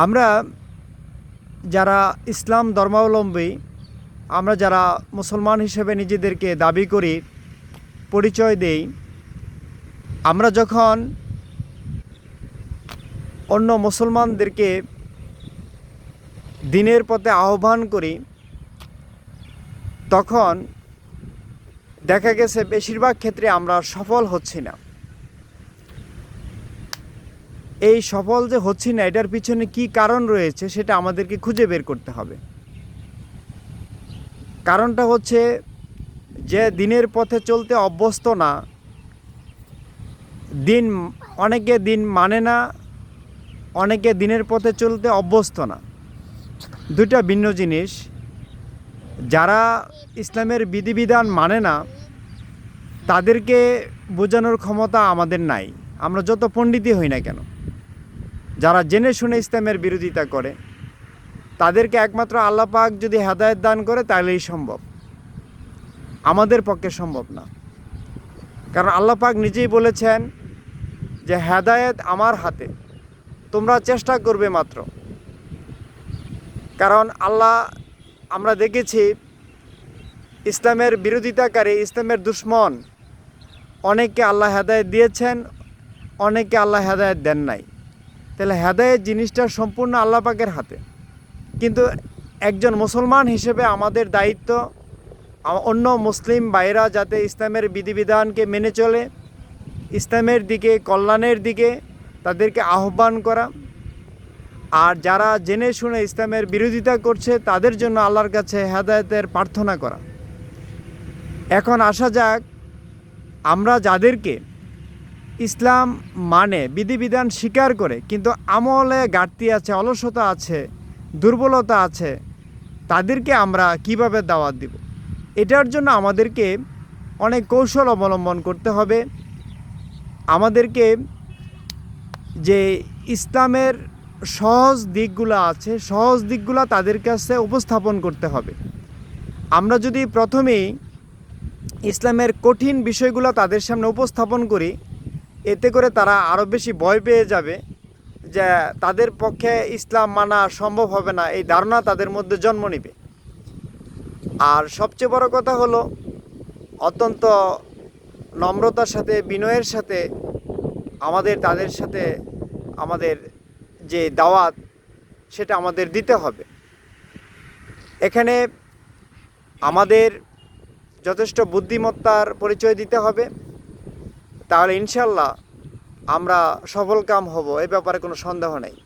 আমরা যারা ইসলাম ধর্মাবলম্বী, আমরা যারা মুসলমান হিসেবে নিজেদেরকে দাবি করি, পরিচয় দেই, আমরা যখন অন্য মুসলমানদেরকে দ্বীনের পথে আহ্বান করি, তখন দেখা গেছে বেশিরভাগ ক্ষেত্রে আমরা সফল হচ্ছি না। এই সফল যে হচ্ছি না, এটার পিছনে কি কারণ রয়েছে সেটা আমাদেরকে খুঁজে বের করতে হবে। কারণটা হচ্ছে যে দ্বীনের পথে চলতে অভ্যস্ত না, অনেকে দিন মানে না, অনেকে দ্বীনের পথে চলতে অভ্যস্ত না, দুইটা ভিন্ন জিনিস। যারা ইসলামের বিধিবিধান মানে না, তাদেরকে বোঝানোর ক্ষমতা আমাদের নাই, আমরা যত পণ্ডিতই হই না কেন। যারা জেনে শুনে ইসলামের বিরোধিতা করে, তাদেরকে একমাত্র আল্লাহ পাক যদি হেদায়েত দান করে তাহলেই সম্ভব, আমাদের পক্ষে সম্ভব না। কারণ আল্লাহ পাক নিজেই বলেছেন যে হেদায়েত আমার হাতে, তোমরা চেষ্টা করবে মাত্র। কারণ আমরা দেখেছি ইসলামের বিরোধিতাকারী, ইসলামের দুশ্মন অনেককে আল্লাহ হেদায়েত দিয়েছেন, অনেককে আল্লাহ হেদায়েত দেন নাই। তাহলে হেদায়েত জিনিসটা সম্পূর্ণ আল্লাহ পাকের হাতে। কিন্তু একজন মুসলমান হিসেবে আমাদের দায়িত্ব অন্য মুসলিম ভাইরা যাতে ইসলামের বিধিবিধানকে মেনে চলে, ইসলামের দিকে, কল্যাণের দিকে তাদেরকে আহ্বান করা। আর যারা জেনে শুনে ইসলামের বিরোধিতা করছে, তাদের জন্য আল্লাহর কাছে হেদায়েতের প্রার্থনা করা। এখন আসা যাক, আমরা যাদেরকে ইসলাম মানে, বিধিবিধান স্বীকার করে কিন্তু আমলে ঘাটতি আছে, অলসতা আছে, দুর্বলতা আছে, তাদেরকে আমরা কিভাবে দাওয়াত দিব? এটার জন্য আমাদেরকে অনেক কৌশল অবলম্বন করতে হবে। আমাদেরকে যে ইসলামের সহজ দিকগুলো আছে, সহজ দিকগুলো তাদের কাছে উপস্থাপন করতে হবে। আমরা যদি প্রথমেই ইসলামের কঠিন বিষয়গুলো তাদের সামনে উপস্থাপন করি, এতে করে তারা আরও বেশি ভয় পেয়ে যাবে যে তাদের পক্ষে ইসলাম মানা সম্ভব হবে না, এই ধারণা তাদের মধ্যে জন্ম নেবে। আর সবচেয়ে বড় কথা হলো, অত্যন্ত নম্রতার সাথে, বিনয়ের সাথে তাদের সাথে আমাদের যে দাওয়াত, সেটা আমাদের দিতে হবে। এখানে আমাদের যথেষ্ট বুদ্ধিমত্তার পরিচয় দিতে হবে, তাহলে ইনশাল্লাহ আমরা সফলকাম হব, এ ব্যাপারে কোনো সন্দেহ নেই।